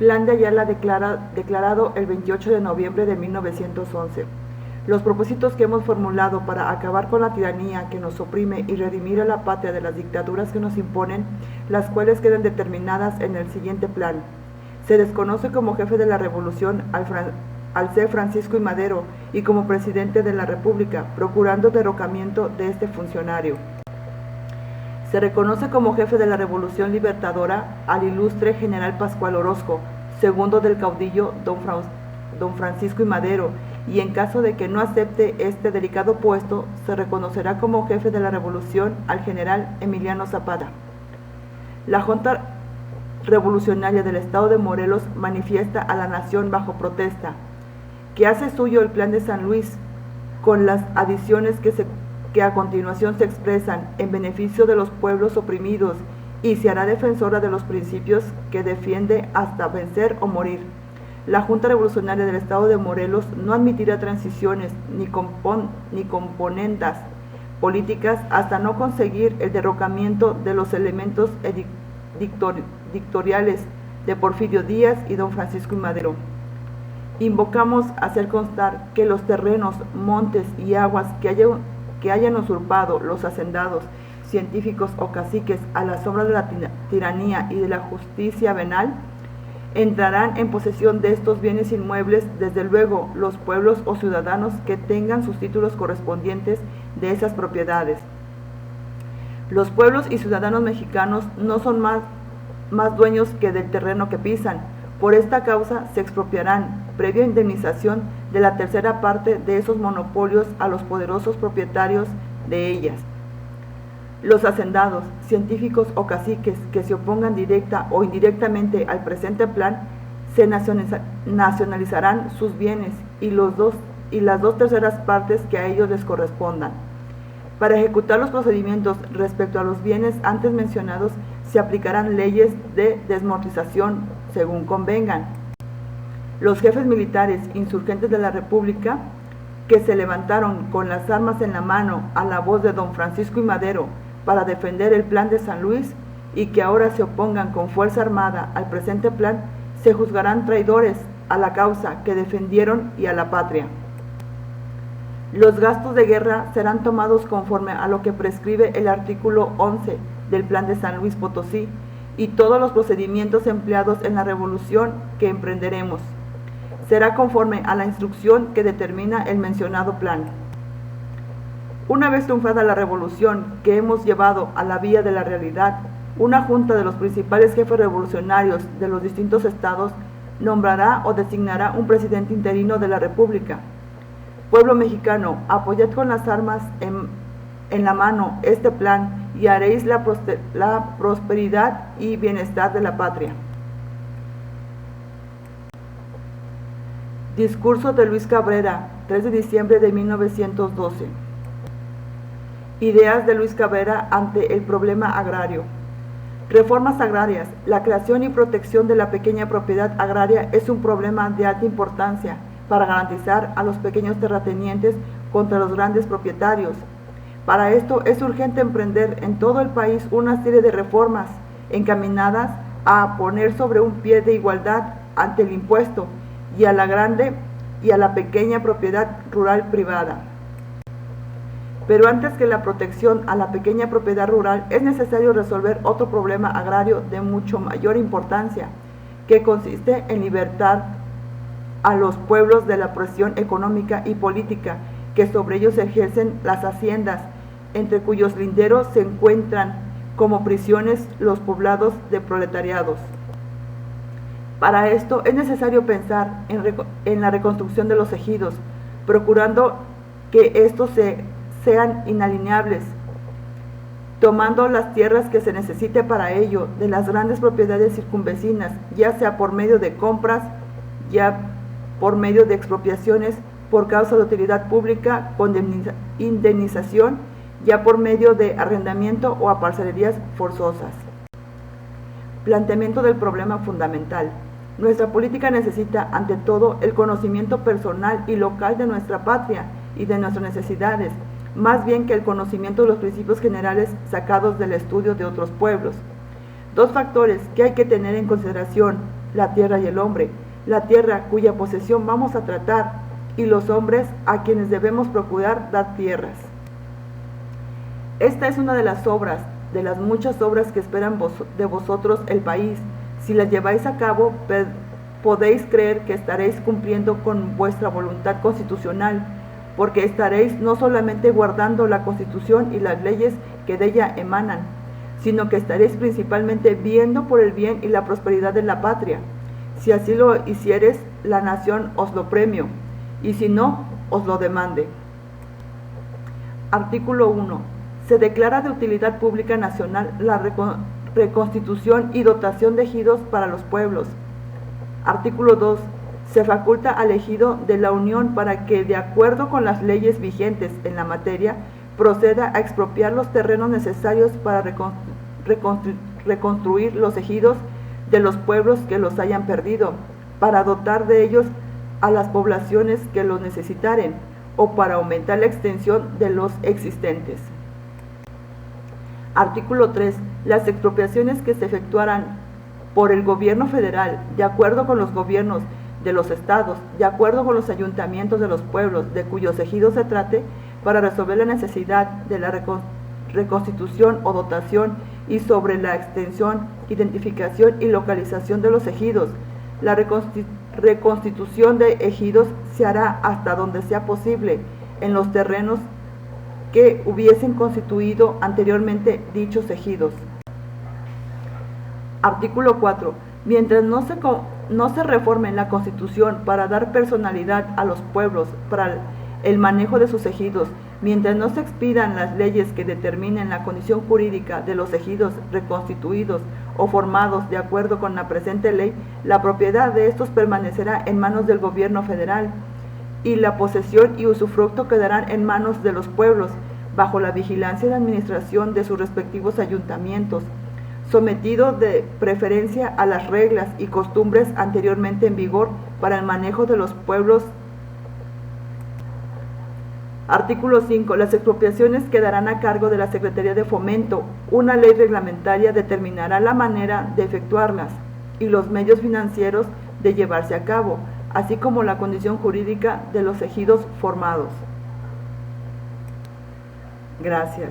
Plan de Ayala declarado el 28 de noviembre de 1911. Los propósitos que hemos formulado para acabar con la tiranía que nos oprime y redimir a la patria de las dictaduras que nos imponen, las cuales quedan determinadas en el siguiente plan. Se desconoce como jefe de la revolución al ser Francisco I. Madero y como presidente de la República, procurando derrocamiento de este funcionario. Se reconoce como jefe de la Revolución Libertadora al ilustre general Pascual Orozco, segundo del caudillo don Francisco I. Madero, y en caso de que no acepte este delicado puesto, se reconocerá como jefe de la revolución al general Emiliano Zapata. La Junta Revolucionaria del Estado de Morelos manifiesta a la nación bajo protesta que hace suyo el Plan de San Luis, con las adiciones que a continuación se expresan en beneficio de los pueblos oprimidos, y se hará defensora de los principios que defiende hasta vencer o morir. La Junta Revolucionaria del Estado de Morelos no admitirá transiciones ni componendas políticas hasta no conseguir el derrocamiento de los elementos dictatoriales de Porfirio Díaz y don Francisco I. Madero. Invocamos hacer constar que los terrenos, montes y aguas que hayan usurpado los hacendados, científicos o caciques a la sombra de la tiranía y de la justicia venal, entrarán en posesión de estos bienes inmuebles, desde luego, los pueblos o ciudadanos que tengan sus títulos correspondientes de esas propiedades. Los pueblos y ciudadanos mexicanos no son más dueños que del terreno que pisan. Por esta causa se expropiarán, previa indemnización de la tercera parte de esos monopolios a los poderosos propietarios de ellas. Los hacendados, científicos o caciques que se opongan directa o indirectamente al presente plan, se nacionalizarán sus bienes y las dos terceras partes que a ellos les correspondan. Para ejecutar los procedimientos respecto a los bienes antes mencionados, se aplicarán leyes de desmortización según convengan. Los jefes militares insurgentes de la República, que se levantaron con las armas en la mano a la voz de don Francisco I. Madero para defender el Plan de San Luis, y que ahora se opongan con fuerza armada al presente plan, se juzgarán traidores a la causa que defendieron y a la patria. Los gastos de guerra serán tomados conforme a lo que prescribe el artículo 11 del Plan de San Luis Potosí, y todos los procedimientos empleados en la revolución que emprenderemos será conforme a la instrucción que determina el mencionado plan. Una vez triunfada la revolución que hemos llevado a la vía de la realidad, una junta de los principales jefes revolucionarios de los distintos estados nombrará o designará un presidente interino de la República. Pueblo mexicano, apoyad con las armas en la mano este plan y haréis la prosperidad y bienestar de la patria. Discurso de Luis Cabrera, 3 de diciembre de 1912. Ideas de Luis Cabrera ante el problema agrario. Reformas agrarias. La creación y protección de la pequeña propiedad agraria es un problema de alta importancia para garantizar a los pequeños terratenientes contra los grandes propietarios. Para esto es urgente emprender en todo el país una serie de reformas encaminadas a poner sobre un pie de igualdad ante el impuesto y a la grande y a la pequeña propiedad rural privada. Pero antes que la protección a la pequeña propiedad rural, es necesario resolver otro problema agrario de mucho mayor importancia, que consiste en libertar a los pueblos de la presión económica y política que sobre ellos ejercen las haciendas, entre cuyos linderos se encuentran como prisiones los poblados de proletariados. Para esto es necesario pensar en la reconstrucción de los ejidos, procurando que estos sean inalienables, tomando las tierras que se necesite para ello de las grandes propiedades circunvecinas, ya sea por medio de compras, ya por medio de expropiaciones por causa de utilidad pública con indemnización, ya por medio de arrendamiento o a parcelerías forzosas. Planteamiento del problema fundamental. Nuestra política necesita, ante todo, el conocimiento personal y local de nuestra patria y de nuestras necesidades, más bien que el conocimiento de los principios generales sacados del estudio de otros pueblos. Dos factores que hay que tener en consideración la tierra y el hombre, la tierra cuya posesión vamos a tratar, y los hombres a quienes debemos procurar dar tierras. Esta es una de las obras, de las muchas obras que esperan de vosotros el país. Si las lleváis a cabo, podéis creer que estaréis cumpliendo con vuestra voluntad constitucional, porque estaréis no solamente guardando la Constitución y las leyes que de ella emanan, sino que estaréis principalmente viendo por el bien y la prosperidad de la patria. Si así lo hicieres, la nación os lo premio, y si no, os lo demande. Artículo 1. Se declara de utilidad pública nacional la reconstitución y dotación de ejidos para los pueblos. Artículo 2. Se faculta al ejido de la Unión para que, de acuerdo con las leyes vigentes en la materia, proceda a expropiar los terrenos necesarios para reconstruir los ejidos de los pueblos que los hayan perdido, para dotar de ellos a las poblaciones que los necesitaren, o para aumentar la extensión de los existentes. Artículo 3. Las expropiaciones que se efectuarán por el gobierno federal, de acuerdo con los gobiernos de los estados, de acuerdo con los ayuntamientos de los pueblos de cuyos ejidos se trate, para resolver la necesidad de la reconstitución o dotación y sobre la extensión, identificación y localización de los ejidos. La reconstitución de ejidos se hará hasta donde sea posible en los terrenos que hubiesen constituido anteriormente dichos ejidos. Artículo 4. Mientras no se reforme la Constitución para dar personalidad a los pueblos para el manejo de sus ejidos, mientras no se expidan las leyes que determinen la condición jurídica de los ejidos reconstituidos o formados de acuerdo con la presente ley, la propiedad de estos permanecerá en manos del gobierno federal, y la posesión y usufructo quedarán en manos de los pueblos, bajo la vigilancia y administración de sus respectivos ayuntamientos, sometido de preferencia a las reglas y costumbres anteriormente en vigor para el manejo de los pueblos. Artículo 5. Las expropiaciones quedarán a cargo de la Secretaría de Fomento. Una ley reglamentaria determinará la manera de efectuarlas y los medios financieros de llevarse a cabo, así como la condición jurídica de los ejidos formados. Gracias.